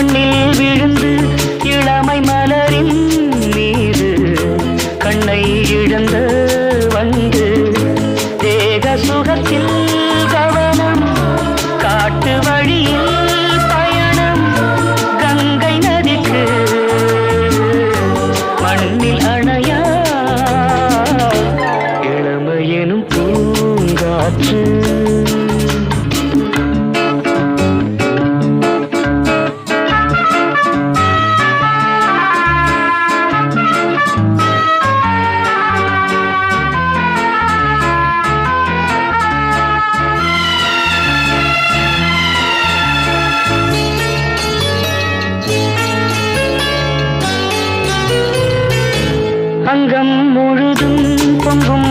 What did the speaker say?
மண்ணில் விழுந்து இளமை மலரின் மீது கண்ணை இழந்த வந்து தேக சுகத்தில் கவனம் காட்டு வழியில் பயணம் கங்கை நதிக்கு மண்ணில் அணையா இளமையெனும் பூங்காற்று அங்கம் முழுதும் பொங்கும்